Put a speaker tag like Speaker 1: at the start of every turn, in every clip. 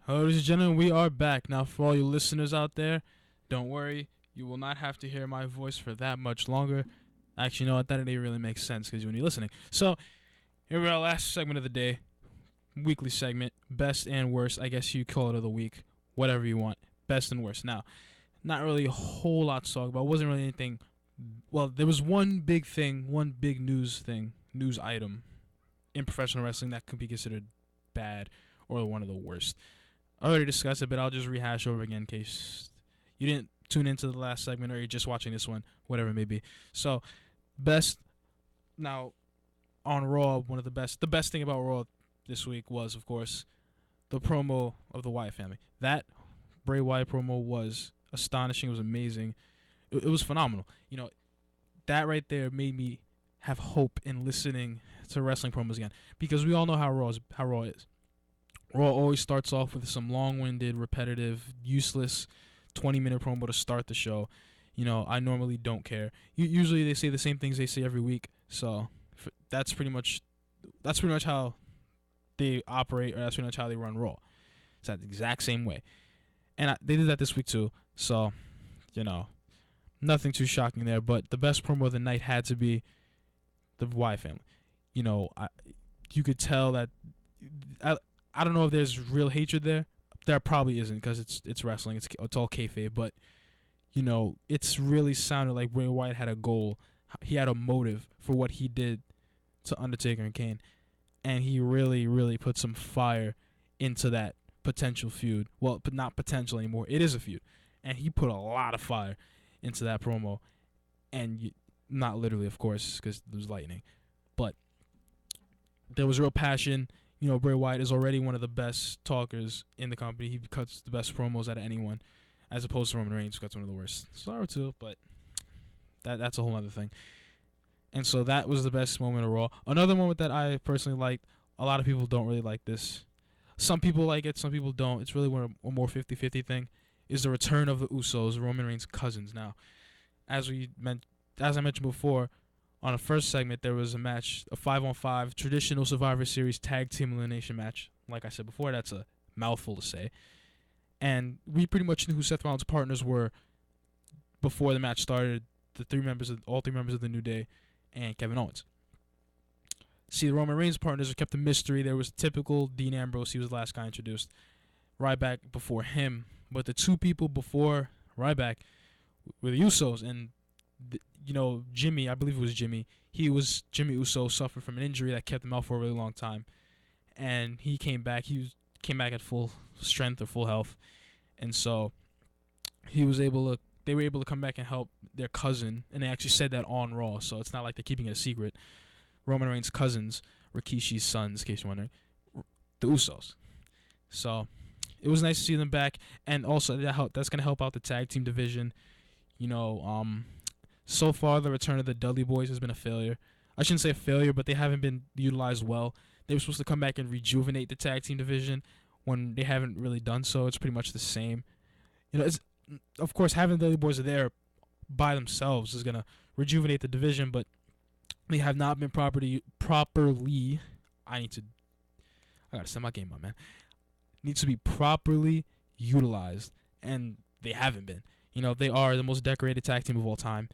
Speaker 1: Hello, ladies and gentlemen, we are back. Now, for all you listeners out there, don't worry. You will not have to hear my voice for that much longer. Actually, you know what? That didn't really make sense because when you're listening. So, here we are, last segment of the day, weekly segment, best and worst. I guess you call it of the week, whatever you want. Best and worst. Now, not really a whole lot to talk about. It wasn't really anything. Well, there was one big thing, one big news item in professional wrestling that could be considered bad or one of the worst. I already discussed it, but I'll just rehash over again in case you didn't tune into the last segment or you're just watching this one, whatever it may be. So, best. Now, on Raw, the best thing about Raw this week was, of course, the promo of the Wyatt family. That Bray Wyatt promo was astonishing. It was amazing. It was phenomenal. You know, that right there made me have hope in listening to wrestling promos again because we all know how Raw is. Raw always starts off with some long-winded, repetitive, useless 20-minute promo to start the show. You know, I normally don't care. Usually they say the same things they say every week, so that's pretty much how they operate, or that's pretty much how they run Raw. It's that exact same way. And they did that this week too, so, you know, nothing too shocking there. But the best promo of the night had to be the Wyatt family. You know, you could tell that... I don't know if there's real hatred there. There probably isn't because it's wrestling. It's all kayfabe. But, you know, it's really sounded like Bray Wyatt had a goal. He had a motive for what he did to Undertaker and Kane. And he really, really put some fire into that potential feud. Well, but not potential anymore. It is a feud. And he put a lot of fire into that promo. And not literally, of course, because there was lightning. But there was real passion. You know, Bray Wyatt is already one of the best talkers in the company. He cuts the best promos out of anyone, as opposed to Roman Reigns, who cuts one of the worst. Sorry too, but that's a whole other thing. And so that was the best moment of Raw. Another moment that I personally liked, a lot of people don't really like this. Some people like it, some people don't. It's really a more 50-50 thing, is the return of the Usos, Roman Reigns' cousins. Now, as I mentioned before, on the first segment, there was a match, a 5-on-5 traditional Survivor Series tag team elimination match. Like I said before, that's a mouthful to say. And we pretty much knew who Seth Rollins' partners were before the match started. All three members of the New Day, and Kevin Owens. See, the Roman Reigns partners are kept a mystery. There was typical Dean Ambrose. He was the last guy introduced. Ryback before him. But the two people before Ryback were the Usos, and Jimmy, I believe it was Jimmy. Jimmy Uso suffered from an injury that kept him out for a really long time, and he came back. Came back at full strength or full health, and so they were able to come back and help their cousin, and they actually said that on Raw, so it's not like they're keeping it a secret. Roman Reigns' cousins, Rikishi's sons, in case you're wondering, the Usos. So it was nice to see them back, and also that's going to help out the tag team division. So far, the return of the Dudley Boys has been a failure. I shouldn't say a failure, but they haven't been utilized well. They were supposed to come back and rejuvenate the tag team division when they haven't really done so. It's pretty much the same. Of course, having the Dudley Boys there by themselves is going to rejuvenate the division, but they have not been properly. I got to set my game up, man. Needs to be properly utilized, and they haven't been. They are the most decorated tag team of all time.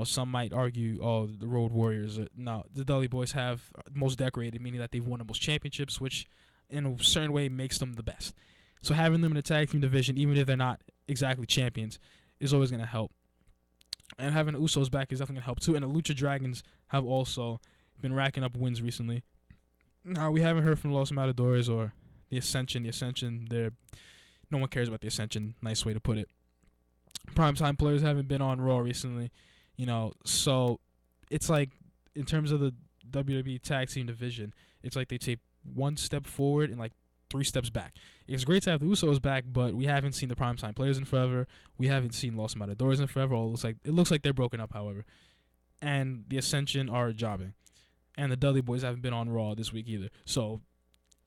Speaker 1: Some might argue, the Road Warriors. No, the Dudley Boys have most decorated, meaning that they've won the most championships, which in a certain way makes them the best. So having them in the tag team division, even if they're not exactly champions, is always going to help. And having the Usos back is definitely going to help too. And the Lucha Dragons have also been racking up wins recently. Now, we haven't heard from Los Matadores or the Ascension. The Ascension, no one cares about the Ascension. Nice way to put it. Primetime players haven't been on Raw recently. So it's like, in terms of the WWE tag team division, it's like they take one step forward and like 3 steps back. It's great to have the Usos back, but we haven't seen the primetime players in forever. We haven't seen Los Matadores in forever. It looks like they're broken up, however. And the Ascension are jobbing. And the Dudley Boys haven't been on Raw this week either. So,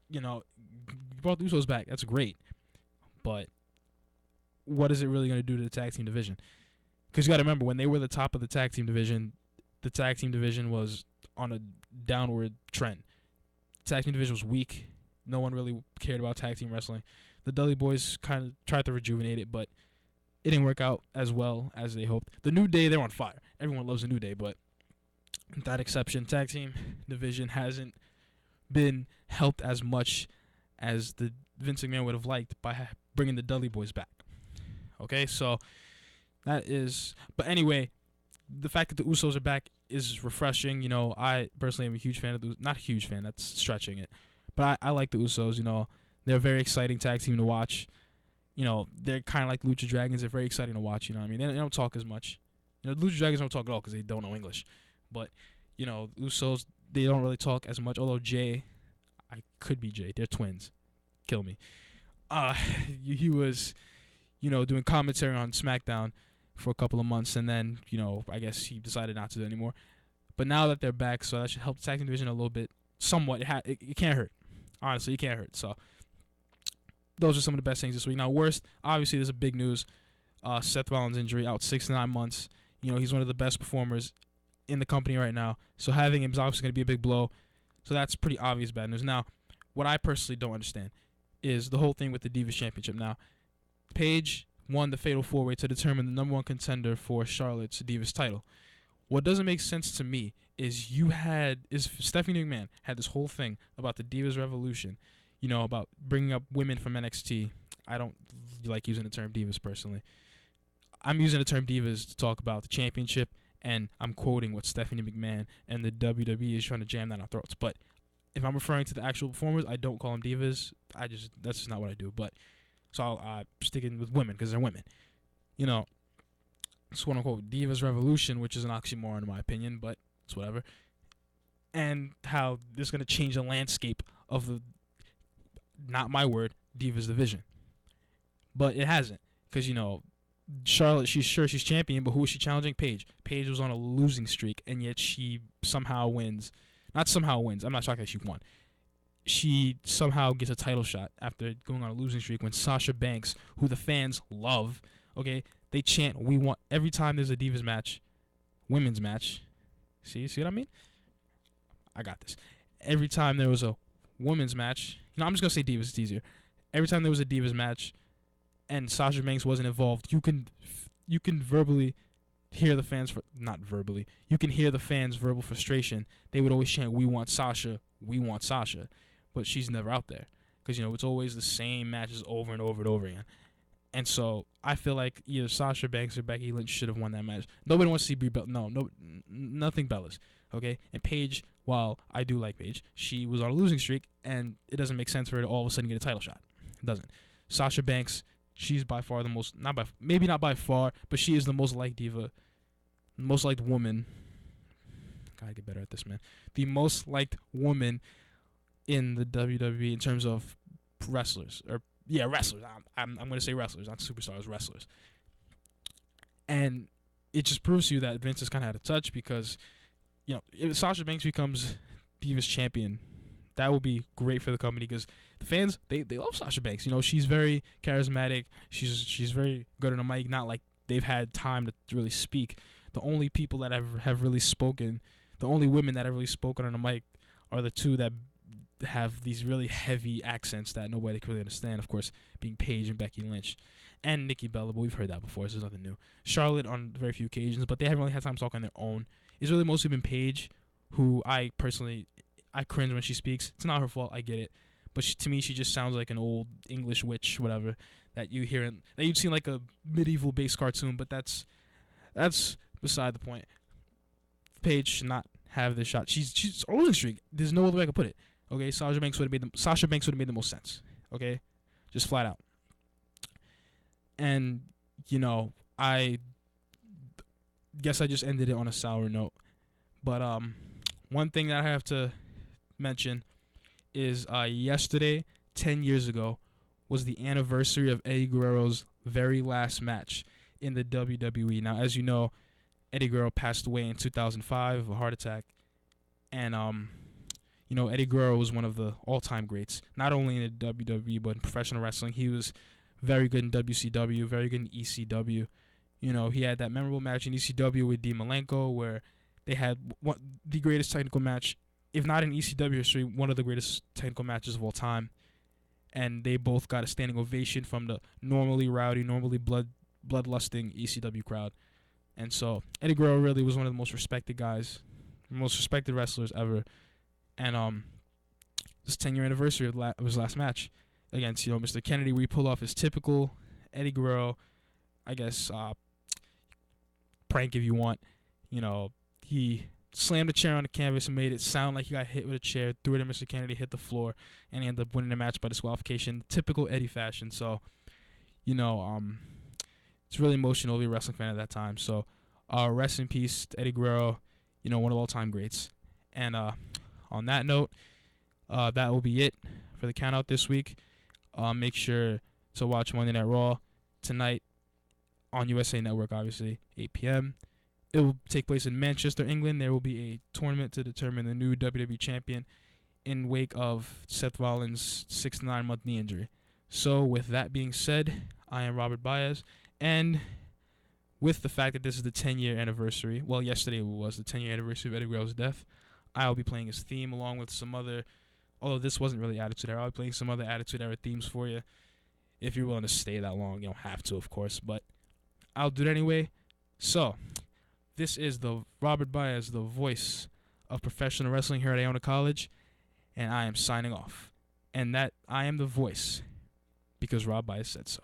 Speaker 1: you brought the Usos back. That's great. But what is it really going to do to the tag team division? Because you got to remember, when they were the top of the tag team division was on a downward trend. The tag team division was weak. No one really cared about tag team wrestling. The Dudley Boys kind of tried to rejuvenate it, but it didn't work out as well as they hoped. The New Day, they're on fire. Everyone loves the New Day, but with that exception, tag team division hasn't been helped as much as the Vince McMahon would have liked by bringing the Dudley Boys back. Okay, so that is. But anyway, the fact that the Usos are back is refreshing. You know, I personally am a huge fan of the. Not a huge fan. That's stretching it. But I like the Usos. You know, they're a very exciting tag team to watch. You know, they're kind of like Lucha Dragons. They're very exciting to watch. You know what I mean? They don't talk as much. You know, the Lucha Dragons don't talk at all because they don't know English. But, you know, Usos, they don't really talk as much. Although Jay, I could be Jay. They're twins. Kill me. He was, you know, doing commentary on SmackDown for a couple of months. And then, you know, I guess he decided not to do it anymore. But now that they're back, so that should help the tag team division a little bit. Somewhat. It can't hurt. Honestly, it can't hurt. So, those are some of the best things this week. Now, worst, obviously, there's a big news. Seth Rollins' injury, out 6 to 9 months. You know, he's one of the best performers in the company right now. So having him is obviously going to be a big blow. So that's pretty obvious bad news. Now, what I personally don't understand is the whole thing with the Divas Championship. Now, Paige won the Fatal 4-Way to determine the number one contender for Charlotte's Divas title. What doesn't make sense to me is Stephanie McMahon had this whole thing about the Divas Revolution, you know, about bringing up women from NXT. I don't like using the term divas personally. I'm using the term divas to talk about the championship, and I'm quoting what Stephanie McMahon and the WWE is trying to jam down our throats. But if I'm referring to the actual performers, I don't call them divas. That's just not what I do. But so I'm sticking with women because they're women. You know, it's quote unquote Divas Revolution, which is an oxymoron in my opinion, but it's whatever. And how this is going to change the landscape of the, not my word, Divas division. But it hasn't, because, you know, Charlotte, she's champion, but who is she challenging? Paige. Paige was on a losing streak, and yet she somehow wins. Not somehow wins. I'm not shocked that she won. She somehow gets a title shot after going on a losing streak when Sasha Banks, who the fans love, okay, they chant, we want, every time there's a Divas match, women's match. See what I mean? I got this. Every time there was a women's match, you know, I'm just going to say Divas, it's easier. Every time there was a Divas match and Sasha Banks wasn't involved, you can verbally hear the fans, not verbally, you can hear the fans' verbal frustration. They would always chant, we want Sasha, but she's never out there. Because, you know, it's always the same matches over and over and over again. And so I feel like either Sasha Banks or Becky Lynch should have won that match. Nobody wants to see Brie Bella. No, nothing Bellas. Okay? And Paige, while I do like Paige, she was on a losing streak, and it doesn't make sense for her to all of a sudden get a title shot. It doesn't. Sasha Banks, she's by far the most, maybe not by far, but she is the most liked diva, most liked woman. Gotta get better at this, man. The most liked woman in the WWE in terms of wrestlers, wrestlers. I'm going to say wrestlers, not superstars, wrestlers. And it just proves to you that Vince has kind of had a touch because, you know, if Sasha Banks becomes Divas champion, that will be great for the company because the fans, they love Sasha Banks. You know, she's very charismatic. She's very good on the mic. Not like they've had time to really speak. The only people that have really spoken, the only women that have really spoken on the mic are the two that have these really heavy accents that nobody can really understand, of course, being Paige and Becky Lynch. And Nikki Bella, but we've heard that before, so there's nothing new. Charlotte on very few occasions, but they haven't really had time to talk on their own. It's really mostly been Paige, who I cringe when she speaks. It's not her fault, I get it. But to me, she just sounds like an old English witch, whatever, that you hear that you'd see in like a medieval-based cartoon, but that's beside the point. Paige should not have this shot. She's on a losing streak. There's no other way I could put it. Okay, Sasha Banks would have made the most sense. Okay, just flat out. And you know, I guess I just ended it on a sour note. But one thing that I have to mention is yesterday, 10 years ago, was the anniversary of Eddie Guerrero's very last match in the WWE. Now, as you know, Eddie Guerrero passed away in 2005 of a heart attack, and you know, Eddie Guerrero was one of the all-time greats, not only in the WWE but in professional wrestling. He was very good in WCW, very good in ECW. You know, he had that memorable match in ECW with Dean Malenko where they had the greatest technical match, if not in ECW history, one of the greatest technical matches of all time. and they both got a standing ovation from the normally rowdy, normally bloodlusting ECW crowd. And so Eddie Guerrero really was one of the most respected guys, most respected wrestlers ever. And this 10-year anniversary of his last match against Mr. Kennedy, where he pulled off his typical Eddie Guerrero, I guess, prank if you want. He slammed a chair on the canvas and made it sound like he got hit with a chair, threw it at Mr. Kennedy, hit the floor, and he ended up winning the match by disqualification, typical Eddie fashion. So, it's really emotional to be a wrestling fan at that time. So, rest in peace to Eddie Guerrero, one of all-time greats. And on that note, that will be it for the count out this week. Make sure to watch Monday Night Raw tonight on USA Network, obviously, 8 p.m. It will take place in Manchester, England. There will be a tournament to determine the new WWE champion in wake of Seth Rollins' 6 to 9 month knee injury. So with that being said, I am Robert Baez, and with the fact that this is the 10-year anniversary, well, yesterday was the 10-year anniversary of Eddie Guerrero's death, I'll be playing his theme along with some other, although this wasn't really Attitude Era, I'll be playing some other Attitude Era themes for you. If you're willing to stay that long, you don't have to, of course, but I'll do it anyway. So, this is the Robert Baez, the voice of professional wrestling here at Iona College, and I am signing off. And that I am the voice because Rob Baez said so.